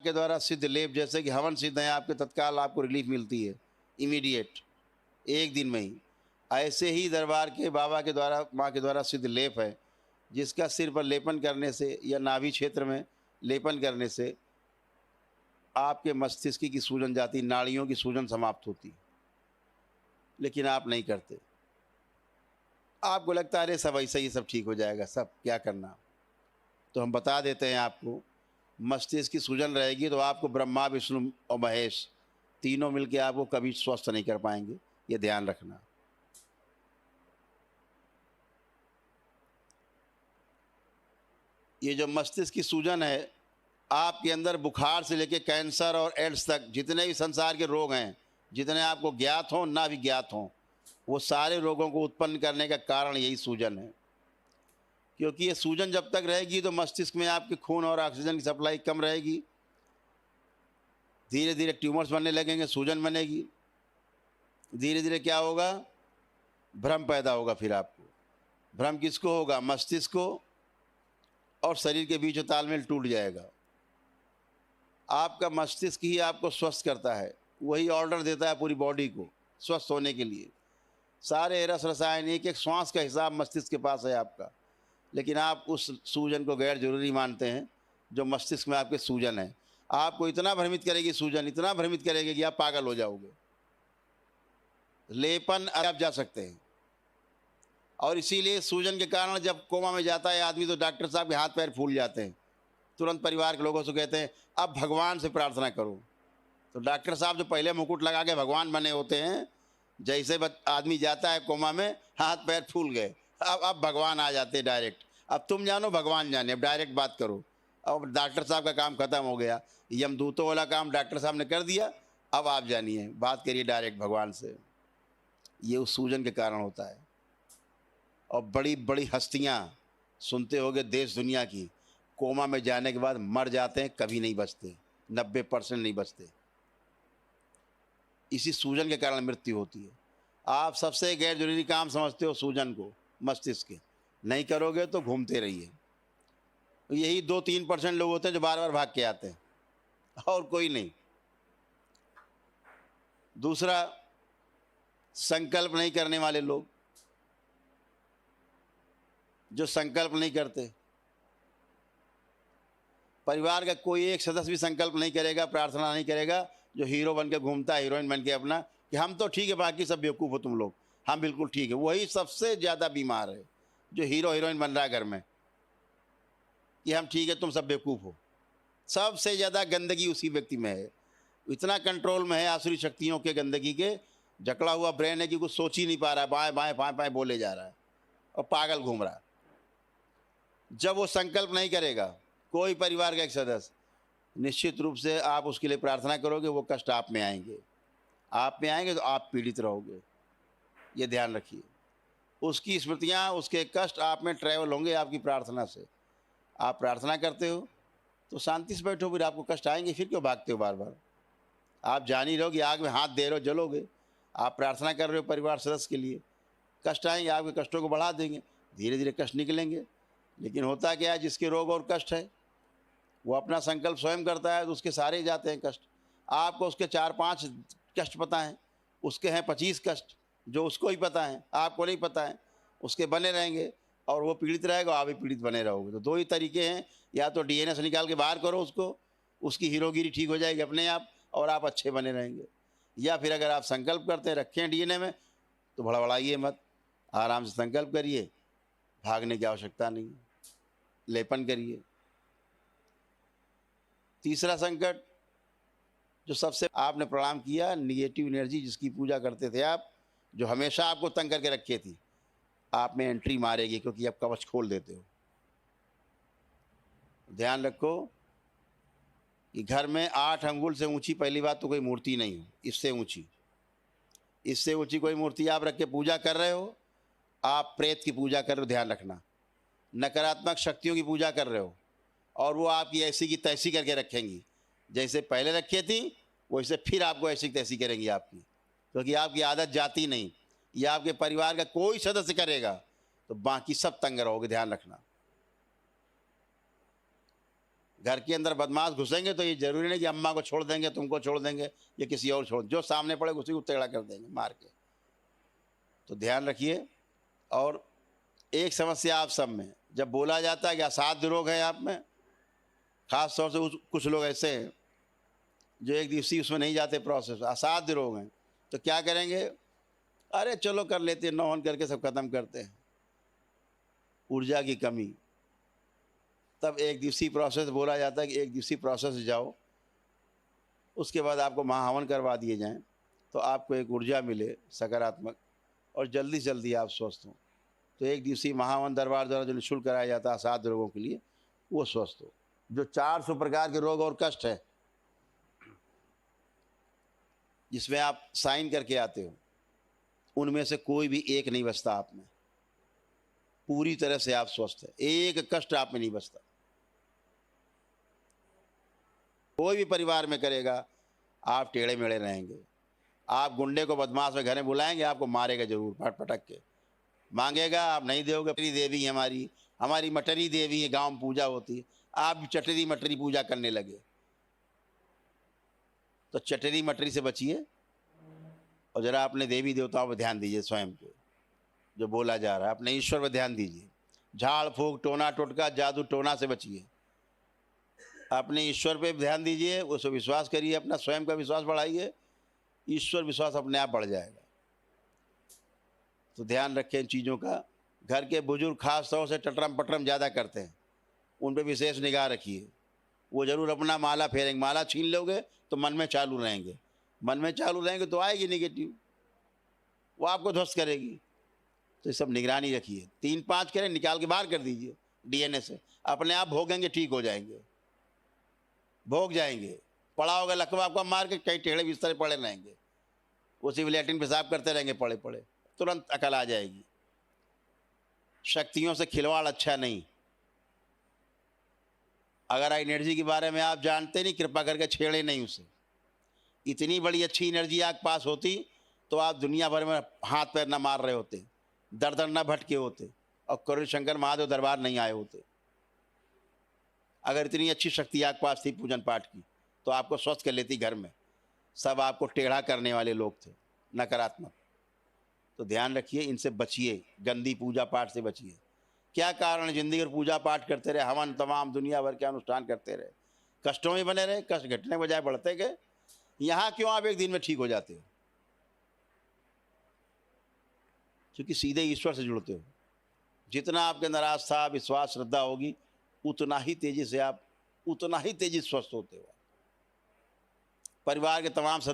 के द्वारा सिद्ध लेप जैसे कि हवन सिद्ध है, आपके तत्काल आपको रिलीफ मिलती है, इमीडिएट, एक दिन में ही। ऐसे ही दरबार के बाबा के द्वारा, माँ के द्वारा सिद्ध लेप है, जिसका सिर पर लेपन करने से या नाभि क्षेत्र में लेपन करने से आपके मस्तिष्क की सूजन जाती, नाड़ियों की सूजन समाप्त होती। लेकिन आप नहीं करते, आपको लगता है अरे सब ऐसा ही, सब ठीक हो जाएगा, सब क्या करना। तो हम बता देते हैं आपको, मस्तिष्क की सूजन रहेगी तो आपको ब्रह्मा विष्णु और महेश तीनों मिलके आपको कभी स्वस्थ नहीं कर पाएंगे, ये ध्यान रखना। ये जो मस्तिष्क की सूजन है, आपके अंदर बुखार से लेकर कैंसर और एड्स तक जितने भी संसार के रोग हैं, जितने आपको ज्ञात हों ना भी ज्ञात हों, वो सारे रोगों को उत्पन्न करने का कारण यही सूजन है। क्योंकि ये सूजन जब तक रहेगी तो मस्तिष्क में आपके खून और ऑक्सीजन की सप्लाई कम रहेगी, धीरे धीरे ट्यूमर्स बनने लगेंगे, सूजन बनेगी, धीरे धीरे क्या होगा, भ्रम पैदा होगा। फिर आपको भ्रम किसको होगा, मस्तिष्क को, और शरीर के बीच तालमेल टूट जाएगा। आपका मस्तिष्क ही आपको स्वस्थ करता है, वही ऑर्डर देता है पूरी बॉडी को स्वस्थ होने के लिए। सारे रस रसायन, एक एक श्वास का हिसाब मस्तिष्क के पास है आपका, लेकिन आप उस सूजन को गैर जरूरी मानते हैं जो मस्तिष्क में आपके सूजन है। आपको इतना भ्रमित करेगी सूजन, इतना भ्रमित करेगी कि आप पागल हो जाओगे। लेपन आप जा सकते हैं, और इसीलिए सूजन के कारण जब कोमा में जाता है आदमी तो डॉक्टर साहब के हाथ पैर फूल जाते हैं, तुरंत परिवार के लोगों से कहते हैं अब भगवान से प्रार्थना करो। तो डॉक्टर साहब जो पहले मुकुट लगा के भगवान बने होते हैं, जैसे आदमी जाता है कोमा में, हाथ पैर फूल गए, अब भगवान आ जाते हैं डायरेक्ट। अब तुम जानो भगवान जाने, अब डायरेक्ट बात करो। अब डॉक्टर साहब का काम खत्म हो गया, यमदूतों वाला काम डॉक्टर साहब ने कर दिया, अब आप जानिए, बात करिए डायरेक्ट भगवान से। ये उस सूजन के कारण होता है। और बड़ी बड़ी हस्तियां सुनते होगे देश दुनिया की, कोमा में जाने के बाद मर जाते हैं, कभी नहीं बचते, 90% नहीं बचते, इसी सूजन के कारण मृत्यु होती है। आप सबसे गैर जरूरी काम समझते हो सूजन को, मस्तिष्क के, नहीं करोगे तो घूमते रहिए। यही 2-3% लोग होते हैं जो बार बार भाग के आते हैं, और कोई नहीं। दूसरा, संकल्प नहीं करने वाले लोग, जो संकल्प नहीं करते, परिवार का कोई एक सदस्य भी संकल्प नहीं करेगा, प्रार्थना नहीं करेगा, जो हीरो बन के घूमता है, हीरोइन बन के अपना, कि हम तो ठीक है, बाकी सब बेवकूफ़ हो तुम लोग, हम बिल्कुल ठीक है, वही सबसे ज़्यादा बीमार है, जो हीरो हीरोइन बन रहा है घर में कि हम ठीक है, तुम सब बेवकूफ़ हो। सबसे ज़्यादा गंदगी उसी व्यक्ति में है, इतना कंट्रोल में है आसुरी शक्तियों के गंदगी के, जकड़ा हुआ ब्रेन है कि कुछ सोच ही नहीं पा रहा है, बाएं बाएं बाएं बाएं बोले जा रहा है और पागल घूम रहा है। जब वो संकल्प नहीं करेगा, कोई परिवार का एक सदस्य, निश्चित रूप से आप उसके लिए प्रार्थना करोगे, वो कष्ट आप में आएंगे, आप में आएंगे तो आप पीड़ित रहोगे, ये ध्यान रखिए। उसकी स्मृतियाँ, उसके कष्ट आप में ट्रैवल होंगे आपकी प्रार्थना से। आप प्रार्थना करते हो तो शांति से बैठो, फिर आपको कष्ट आएंगे, फिर क्यों भागते हो बार बार। आप जान ही रहो कि आग में हाथ दे रहे हो, जलोगे। आप प्रार्थना कर रहे हो परिवार सदस्य के लिए, कष्ट आएंगे, आपके कष्टों को बढ़ा देंगे, धीरे धीरे कष्ट निकलेंगे। लेकिन होता क्या है, जिसके रोग और कष्ट है वो अपना संकल्प स्वयं करता है तो उसके सारे जाते हैं कष्ट। आपको उसके 4-5 कष्ट पता हैं, उसके हैं 25 कष्ट जो उसको ही पता है, आपको नहीं पता है, उसके बने रहेंगे और वो पीड़ित रहेगा, आप भी पीड़ित बने रहोगे। तो दो ही तरीके हैं, या तो डीएनए से निकाल के बाहर करो उसको, उसकी हीरोगिरी ठीक हो जाएगी अपने आप और आप अच्छे बने रहेंगे। या फिर अगर आप संकल्प करते हैं रखें डीएनए में, तो बड़बड़ाइए मत, आराम से संकल्प करिए, भागने की आवश्यकता नहीं, लेपन करिए। तीसरा संकट, जो सबसे आपने प्रणाम किया, निगेटिव एनर्जी जिसकी पूजा करते थे आप, जो हमेशा आपको तंग करके रखे थी, आप में एंट्री मारेगी क्योंकि आप कवच खोल देते हो। ध्यान रखो कि घर में 8 अंगुल से ऊंची पहली बात तो कोई मूर्ति नहीं हो, इससे ऊंची कोई मूर्ति आप रख के पूजा कर रहे हो, आप प्रेत की पूजा कर रहे हो, ध्यान रखना। नकारात्मक शक्तियों की पूजा कर रहे हो, और वो आपकी ऐसी की तैसी करके रखेंगी, जैसे पहले रखी थी वैसे फिर आपको ऐसी तैसी करेंगी आपकी, क्योंकि आपकी आदत जाती नहीं। या आपके परिवार का कोई सदस्य करेगा तो बाकी सब तंग रहोगे, ध्यान रखना। घर के अंदर बदमाश घुसेंगे तो ये जरूरी नहीं कि अम्मा को छोड़ देंगे, तुमको छोड़ देंगे या किसी और छोड़, जो सामने पड़ेगा उसी को टेढ़ा कर देंगे मार के। तो ध्यान रखिए। और एक समस्या आप सब में, जब बोला जाता है कि असाध्य रोग है आप में, खास तौर से कुछ लोग ऐसे हैं जो एक दिवसीय उसमें नहीं जाते, प्रोसेस असाध्य रोग हैं, तो क्या करेंगे, अरे चलो कर लेते हैं, नौहन करके सब खत्म करते हैं। ऊर्जा की कमी, तब एक दिवसीय प्रोसेस बोला जाता है कि एक दिवसीय प्रोसेस जाओ, उसके बाद आपको महाहवन करवा दिए जाएं तो आपको एक ऊर्जा मिले सकारात्मक, और जल्दी से जल्दी आप स्वस्थ हों। तो एक दिवसीय महाहवन दरबार द्वारा जो निःशुल्क कराया जाता है असाध्य रोगों के लिए, वो स्वस्थ हो। जो 400 प्रकार के रोग और कष्ट है जिसमें आप साइन करके आते हो, उनमें से कोई भी एक नहीं बचता आप में, पूरी तरह से आप स्वस्थ है, एक कष्ट आप में नहीं बचता। कोई भी परिवार में करेगा आप टेढ़े मेढ़े रहेंगे। आप गुंडे को बदमाश में घर में बुलाएंगे, आपको मारेगा जरूर, फट पटक के मांगेगा, आप नहीं दोगे। मटरी देवी हमारी मटरी देवी है, गांव में पूजा होती है, आप भी चटरी मटरी पूजा करने लगे। तो चटरी मटरी से बचिए और जरा अपने देवी देवताओं पर ध्यान दीजिए, स्वयं पे जो बोला जा रहा है, अपने ईश्वर पर ध्यान दीजिए। झाड़ फूक टोना टोटका जादू टोना से बचिए, अपने ईश्वर पे ध्यान दीजिए, उस पर विश्वास करिए, अपना स्वयं का विश्वास बढ़ाइए, ईश्वर विश्वास अपने आप बढ़ जाएगा। तो ध्यान रखें इन चीज़ों का। घर के बुजुर्ग खास तौर से टटरम पटरम ज़्यादा करते हैं, उन पर विशेष निगाह रखिए। वो जरूर अपना माला फेरेंगे, माला छीन लोगे तो मन में चालू रहेंगे, मन में चालू रहेंगे तो आएगी निगेटिव, वो आपको ध्वस्त करेगी। तो ये सब निगरानी रखिए। 3-5 करें, निकाल के बाहर कर दीजिए डीएनए से, अपने आप भोगेंगे, ठीक हो जाएंगे, भोग जाएंगे। पड़ा होगा लकवा आपका मार के, कई टेढ़े बिस्तर पड़े रहेंगे, उसी में लैट्रिन पेशाब करते रहेंगे पड़े पड़े, तुरंत अकल आ जाएगी। शक्तियों से खिलवाड़ अच्छा नहीं। अगर एनर्जी के बारे में आप जानते नहीं, कृपा करके छेड़े नहीं उसे। इतनी बड़ी अच्छी एनर्जी आपके पास होती तो आप दुनिया भर में हाथ पैर न मार रहे होते, दर दर न भटके होते, और करुण शंकर महादेव दरबार नहीं आए होते। अगर इतनी अच्छी शक्ति आपके पास थी पूजन पाठ की, तो आपको स्वस्थ कर लेती घर में। सब आपको टेढ़ा करने वाले लोग थे, नकारात्मक। तो ध्यान रखिए, इनसे बचिए, गंदी पूजा पाठ से बचिए। क्या कारण, जिंदगी भर पूजा पाठ करते रहे, हवन तमाम दुनिया भर के अनुष्ठान करते रहे, कष्टों में बने रहे, कष्ट घटने के बजाय बढ़ते गए। यहाँ क्यों आप एक दिन में ठीक हो जाते हो? क्योंकि सीधे ईश्वर से जुड़ते हो। जितना आपके अंदर आस्था विश्वास श्रद्धा होगी, उतना ही तेजी से स्वस्थ होते हो। परिवार के तमाम सदस्य